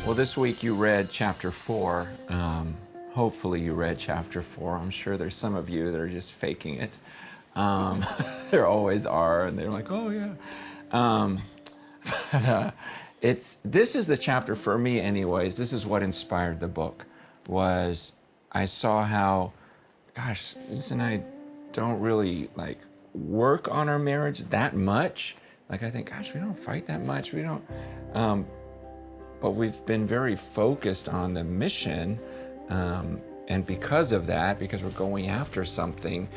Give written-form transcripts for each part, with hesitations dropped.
Well, this week you read chapter 4. Hopefully you read chapter 4. I'm sure there's some of you that are just faking it. There always are, and they're like, oh yeah. This is the chapter for me anyways. This is what inspired the book, was I saw how, gosh, Lisa and I don't really like work on our marriage that much. Like I think, gosh, we don't fight that much. We don't, but we've been very focused on the mission. And because of that, because we're going after something,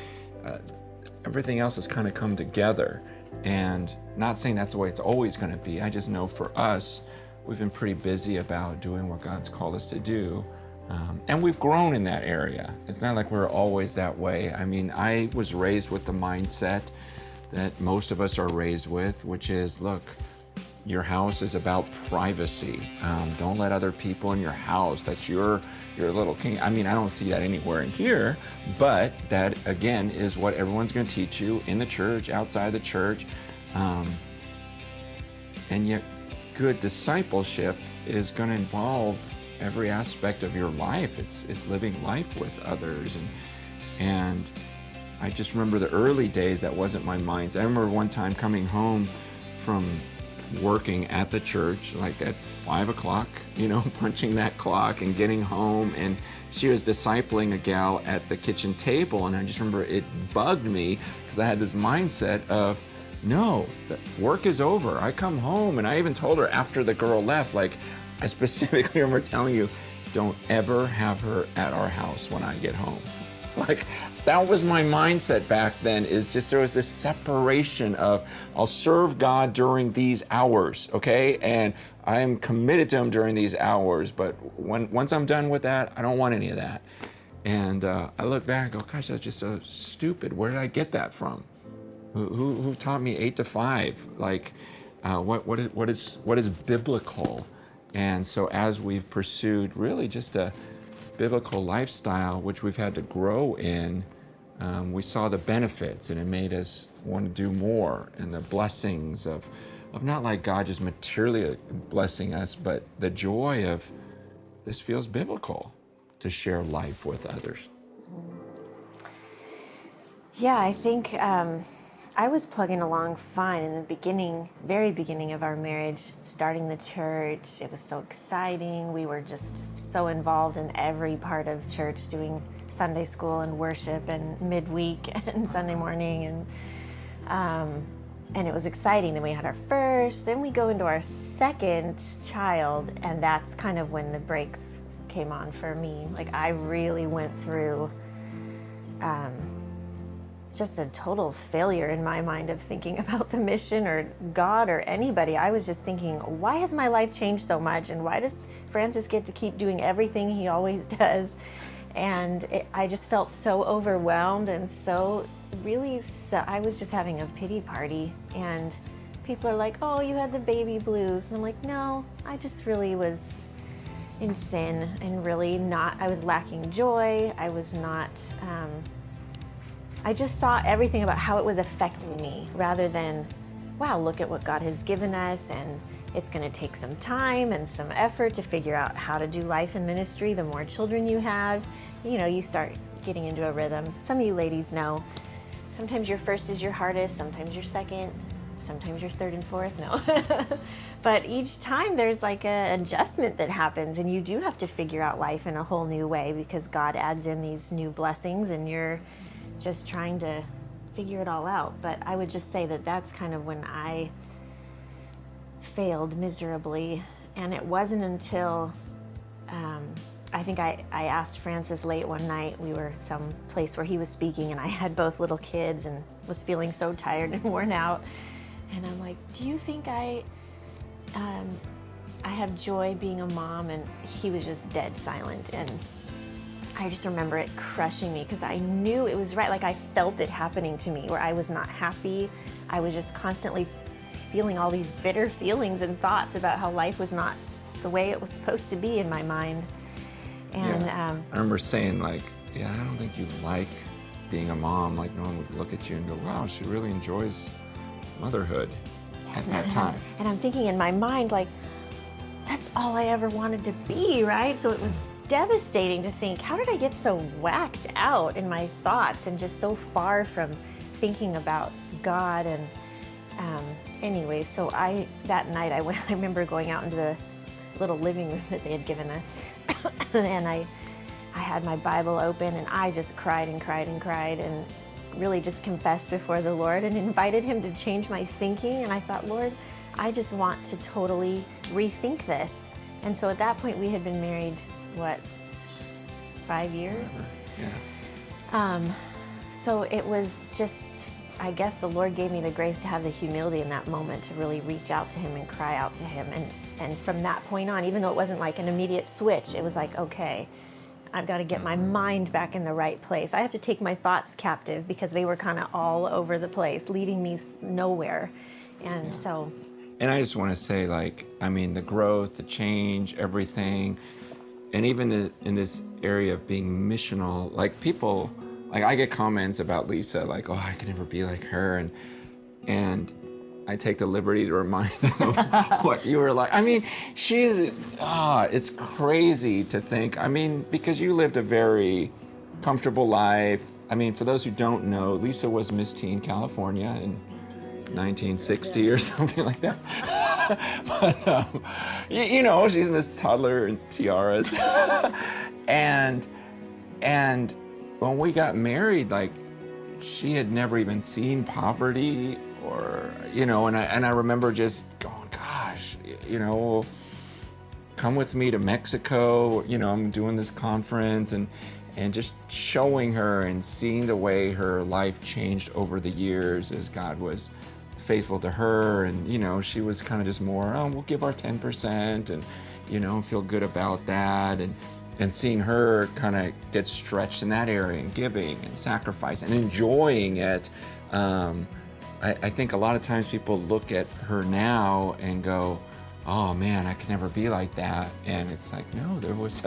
everything else has kind of come together. And not saying that's the way it's always going to be. I just know for us, we've been pretty busy about doing what God's called us to do. And we've grown in that area. It's not like we're always that way. I mean, I was raised with the mindset that most of us are raised with, which is, look, your house is about privacy. Don't let other people in your house. That's your little king. I mean, I don't see that anywhere in here, but that again is what everyone's going to teach you in the church, outside the church. And yet good discipleship is going to involve every aspect of your life. It's living life with others. And I just remember the early days, that wasn't my mindset. I remember one time coming home from working at the church, like at 5 o'clock, punching that clock and getting home. And she was discipling a gal at the kitchen table. And I just remember it bugged me because I had this mindset of, no, the work is over. I come home, and I even told her after the girl left, like, I specifically remember telling you, don't ever have her at our house when I get home. Like, that was my mindset back then, is just there was this separation of, I'll serve God during these hours, okay? And I'm committed to Him during these hours, but once I'm done with that, I don't want any of that. And I look back and go, gosh, that's just so stupid. Where did I get that from? Who taught me 8 to 5? Like, what is biblical? And so as we've pursued really just a biblical lifestyle, which we've had to grow in, we saw the benefits, and it made us want to do more, and the blessings of not like God just materially blessing us, but the joy of this feels biblical to share life with others. Yeah, I think I was plugging along fine in the beginning, very beginning of our marriage, starting the church. It was so exciting. We were just so involved in every part of church, doing Sunday school and worship and midweek and Sunday morning. And it was exciting. Then we had our first, then we go into our second child, and that's kind of when the brakes came on for me. Like, I really went through just a total failure in my mind of thinking about the mission or God or anybody. I was just thinking, why has my life changed so much? And why does Francis get to keep doing everything he always does? And I just felt so overwhelmed and so I was just having a pity party. And people are like, oh, you had the baby blues. And I'm like, no, I just really was in sin and really I was lacking joy. I was not, I just saw everything about how it was affecting me rather than, wow, look at what God has given us, and it's going to take some time and some effort to figure out how to do life and ministry. The more children you have, you start getting into a rhythm. Some of you ladies know, sometimes your first is your hardest, sometimes your second, sometimes your third and fourth, no. But each time there's like an adjustment that happens, and you do have to figure out life in a whole new way because God adds in these new blessings, and you're just trying to figure it all out. But I would just say that that's kind of when I failed miserably. And it wasn't until I think I asked Francis late one night. We were some place where he was speaking, and I had both little kids and was feeling so tired and worn out. And I'm like, do you think I have joy being a mom? And he was just dead silent. And I just remember it crushing me because I knew it was right. Like, I felt it happening to me, where I was not happy. I was just constantly feeling all these bitter feelings and thoughts about how life was not the way it was supposed to be in my mind. And I remember saying, like, yeah, I don't think you like being a mom. Like, no one would look at you and go, wow, she really enjoys motherhood at that time. And I'm thinking in my mind, like, that's all I ever wanted to be, right? So it was devastating to think, how did I get so whacked out in my thoughts and just so far from thinking about God? And anyway, so that night I remember going out into the little living room that they had given us, and I had my Bible open, and I just cried and cried and cried, and really just confessed before the Lord and invited him to change my thinking. And I thought, Lord, I just want to totally rethink this. And so at that point we had been married, 5 years? Yeah. So it was just, I guess the Lord gave me the grace to have the humility in that moment to really reach out to him and cry out to him. And from that point on, even though it wasn't like an immediate switch, it was like, okay, I've got to get my mind back in the right place. I have to take my thoughts captive because they were kind of all over the place, leading me nowhere. And so... And I just want to say, like, I mean, the growth, the change, everything, and even in this area of being missional, like people, like I get comments about Lisa, like, oh, I could never be like her. And I take the liberty to remind them of what you were like. I mean, it's crazy to think, I mean, because you lived a very comfortable life. I mean, for those who don't know, Lisa was Miss Teen California in 1960 or something like that. But, you know, she's Miss Toddler and Tiaras. and when we got married, like, she had never even seen poverty or, you know, and I remember just going, gosh, you know, come with me to Mexico, you know, I'm doing this conference, and just showing her and seeing the way her life changed over the years as God was faithful to her. And, you know, she was kind of just more, oh, we'll give our 10% and, you know, feel good about that. And seeing her kind of get stretched in that area and giving and sacrifice and enjoying it. I think a lot of times people look at her now and go, oh man, I could never be like that. And it's like, no, there was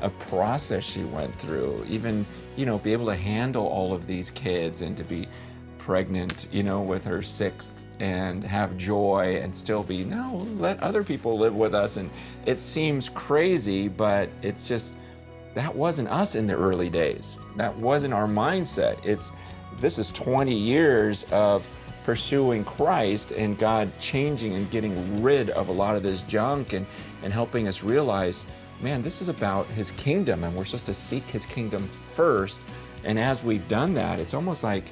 a process she went through. Even, you know, be able to handle all of these kids and to be pregnant, you know, with her sixth and have joy and still be, no, let other people live with us. And it seems crazy, but it's just, that wasn't us in the early days. That wasn't our mindset. This is 20 years of pursuing Christ and God changing and getting rid of a lot of this junk and helping us realize, man, this is about his kingdom and we're supposed to seek his kingdom first. And as we've done that, it's almost like,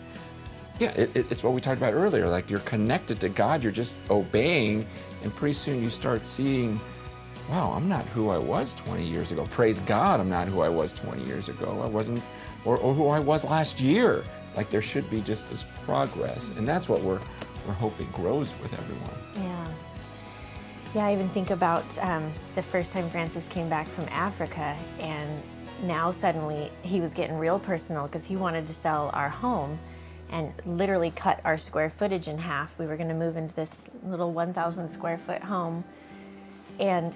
yeah, it's what we talked about earlier, like you're connected to God, you're just obeying, and pretty soon you start seeing, wow, I'm not who I was 20 years ago. Praise God, I'm not who I was 20 years ago. I wasn't, or who I was last year. Like there should be just this progress, and that's what we're hoping grows with everyone. Yeah, I even think about the first time Francis came back from Africa, and now suddenly he was getting real personal because he wanted to sell our home and literally cut our square footage in half. We were going to move into this little 1,000 square foot home. And,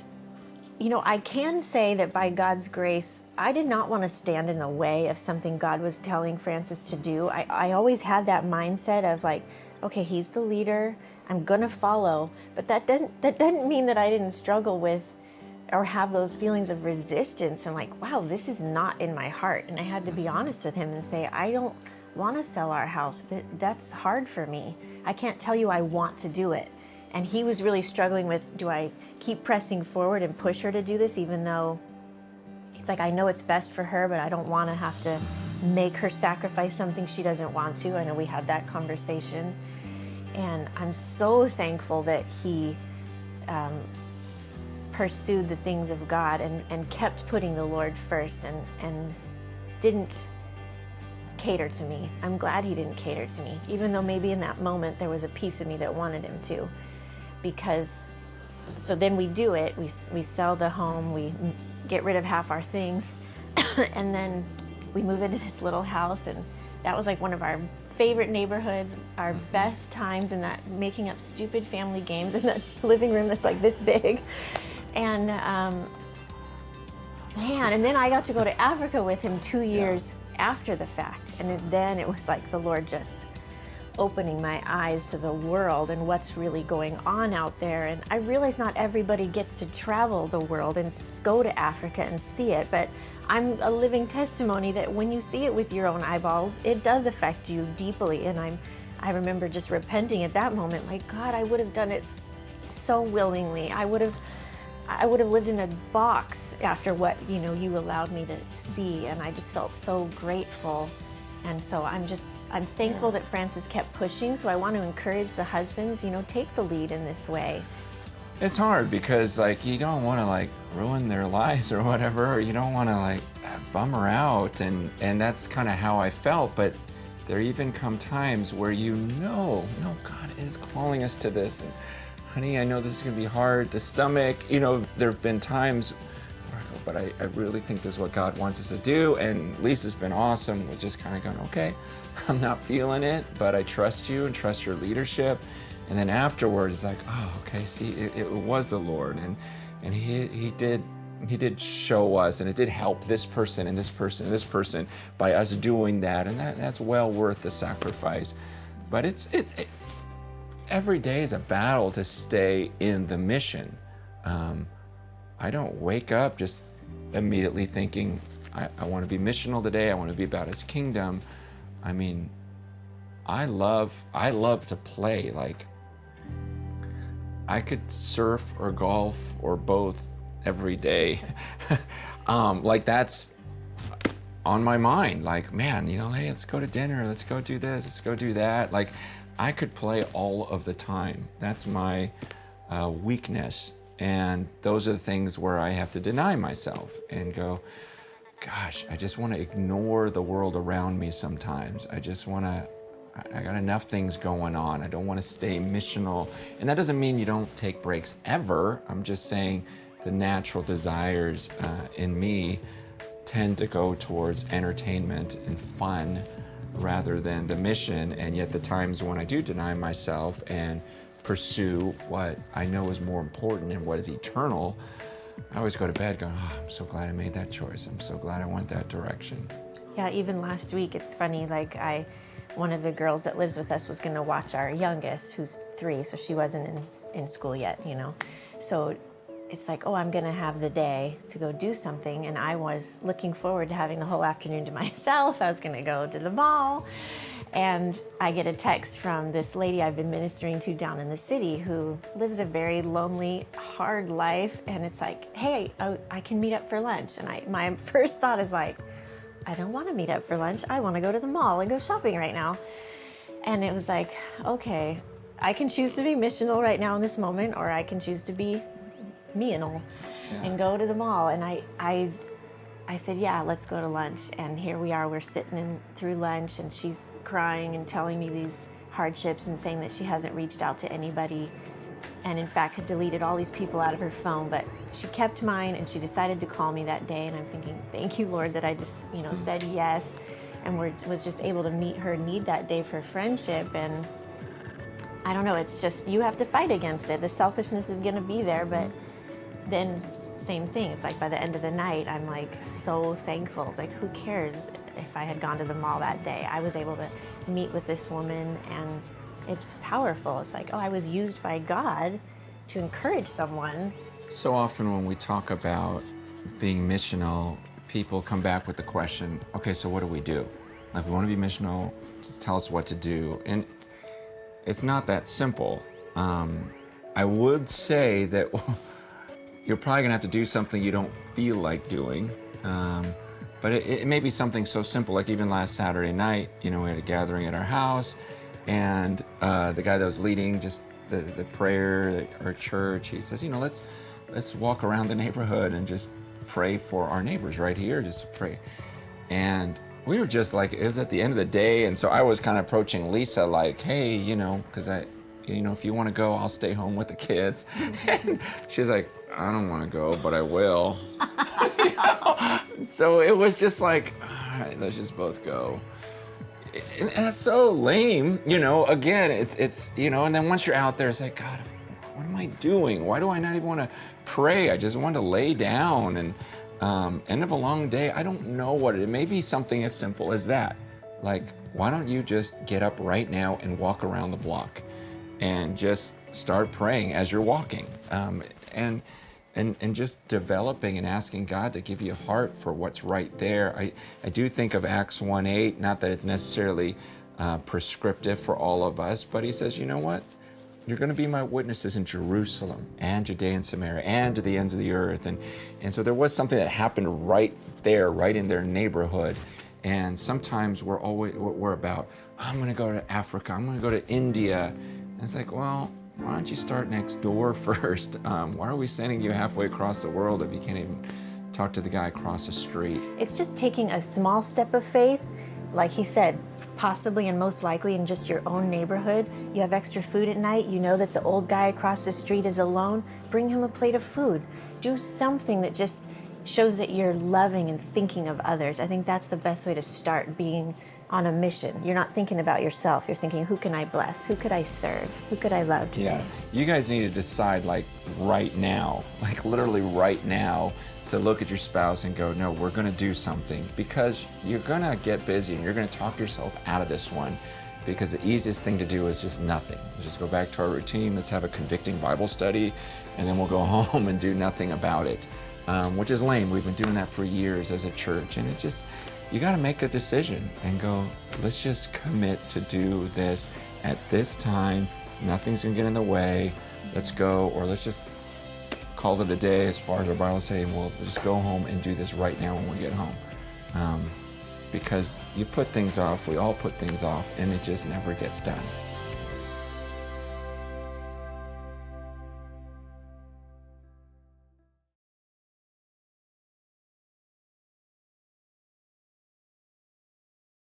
you know, I can say that by God's grace, I did not want to stand in the way of something God was telling Francis to do. I always had that mindset of like, okay, he's the leader, I'm going to follow. But that doesn't mean that I didn't struggle with or have those feelings of resistance and like, wow, this is not in my heart. And I had to be honest with him and say, I don't want to sell our house. That's hard for me. I can't tell you I want to do it. And he was really struggling with, do I keep pressing forward and push her to do this, even though it's like, I know it's best for her, but I don't want to have to make her sacrifice something she doesn't want to. I know we had that conversation. And I'm so thankful that he pursued the things of God and kept putting the Lord first and didn't cater to me. I'm glad he didn't cater to me, even though maybe in that moment there was a piece of me that wanted him to. Because, so then we do it, we sell the home, we get rid of half our things, and then we move into this little house, and that was like one of our favorite neighborhoods, our best times in that, making up stupid family games in that living room that's like this big. And man, and then I got to go to Africa with him 2 years after the fact, and then it was like the Lord just opening my eyes to the world and what's really going on out there. And I realize not everybody gets to travel the world and go to Africa and see it, but I'm a living testimony that when you see it with your own eyeballs, it does affect you deeply. And I remember just repenting at that moment, like, God, I would have done it so willingly. I would have lived in a box after what, you allowed me to see. And I just felt so grateful. And so I'm thankful that Francis kept pushing. So I want to encourage the husbands, take the lead in this way. It's hard because you don't want to ruin their lives or whatever, or you don't want to bum her out, and that's kind of how I felt. But there even come times where no, God is calling us to this, and honey, I know this is going to be hard to stomach. There have been times where I go, but I really think this is what God wants us to do, and Lisa's been awesome with just kind of going, okay, I'm not feeling it, but I trust you and trust your leadership. And then afterwards, it's like, oh, okay, see, it was the Lord, and he did show us, and it did help this person and this person and this person by us doing that, and that's well worth the sacrifice. But it's every day is a battle to stay in the mission. I don't wake up just immediately thinking, I want to be missional today, I want to be about His kingdom. I mean, I love to play. I could surf or golf or both every day. That's on my mind. Man, hey, let's go to dinner, let's go do this, let's go do that. I could play all of the time. That's my weakness. And those are the things where I have to deny myself and go, gosh, I just want to ignore the world around me sometimes. I got enough things going on. I don't want to stay missional. And that doesn't mean you don't take breaks ever. I'm just saying the natural desires in me tend to go towards entertainment and fun rather than the mission. And yet the times when I do deny myself and pursue what I know is more important and what is eternal, I always go to bed going, oh, I'm so glad I made that choice. I'm so glad I went that direction. Yeah, even last week, it's funny, one of the girls that lives with us was going to watch our youngest, who's 3, so she wasn't in school yet, So it's like, oh, I'm going to have the day to go do something, and I was looking forward to having the whole afternoon to myself. I was going to go to the mall, and I get a text from this lady I've been ministering to down in the city who lives a very lonely, hard life, and it's like, hey, I can meet up for lunch. And my first thought is I don't want to meet up for lunch. I want to go to the mall and go shopping right now. And it was like, okay, I can choose to be missional right now in this moment, or I can choose to be me-anal and go to the mall. And I said, yeah, let's go to lunch. And here we are, we're sitting through lunch, and she's crying and telling me these hardships and saying that she hasn't reached out to anybody, and in fact had deleted all these people out of her phone, but she kept mine, and she decided to call me that day. And I'm thinking, thank you, Lord, that I just said yes, and was just able to meet her need that day for friendship. And I don't know, it's just, you have to fight against it. The selfishness is going to be there, but then same thing, it's by the end of the night, I'm so thankful. It's who cares if I had gone to the mall that day? I was able to meet with this woman, and it's powerful. It's oh, I was used by God to encourage someone. So often when we talk about being missional, people come back with the question, okay, so what do we do? We want to be missional, just tell us what to do. And it's not that simple. I would say that you're probably gonna have to do something you don't feel like doing. But it may be something so simple, even last Saturday night, we had a gathering at our house, and the guy that was leading just the prayer at our church, he says, let's walk around the neighborhood and just pray for our neighbors right here, just pray. And we were just it was at the end of the day, and so I was kind of approaching Lisa hey, because if you want to go, I'll stay home with the kids. And she's like, I don't want to go, but I will. So it was just all right, let's just both go. And that's so lame, again, it's and then once you're out there, it's God, what am I doing? Why do I not even want to pray? I just want to lay down. And end of a long day, I don't know what it may be, something as simple as that. why don't you just get up right now and walk around the block and just start praying as you're walking, and just developing and asking God to give you a heart for what's right there. I do think of Acts 1:8, not that it's necessarily prescriptive for all of us, but he says, you know what? You're going to be my witnesses in Jerusalem and Judea and Samaria and to the ends of the earth. And so there was something that happened right there, right in their neighborhood. And sometimes we're about, I'm going to go to Africa, I'm going to go to India. And it's like, well, why don't you start next door first? Why are we sending you halfway across the world if you can't even talk to the guy across the street? It's just taking a small step of faith, like he said, possibly and most likely in just your own neighborhood. You have extra food at night, you know that the old guy across the street is alone, bring him a plate of food. Do something that just shows that you're loving and thinking of others. I think that's the best way to start being on a mission. You're not thinking about yourself, you're thinking, who can I bless? Who could I serve? Who could I love today? Yeah, you guys need to decide like right now, like literally right now, to look at your spouse and go, no, we're gonna do something, because you're gonna get busy and you're gonna talk yourself out of this one, because the easiest thing to do is just nothing. Just go back to our routine, let's have a convicting Bible study, and then we'll go home and do nothing about it, which is lame. We've been doing that for years as a church, and it's just, you gotta make a decision and go, let's just commit to do this at this time, nothing's gonna get in the way, let's go, or let's just call it a day as far as our Bible saying, we'll just go home and do this right now when we get home. Because you put things off, we all put things off, and it just never gets done.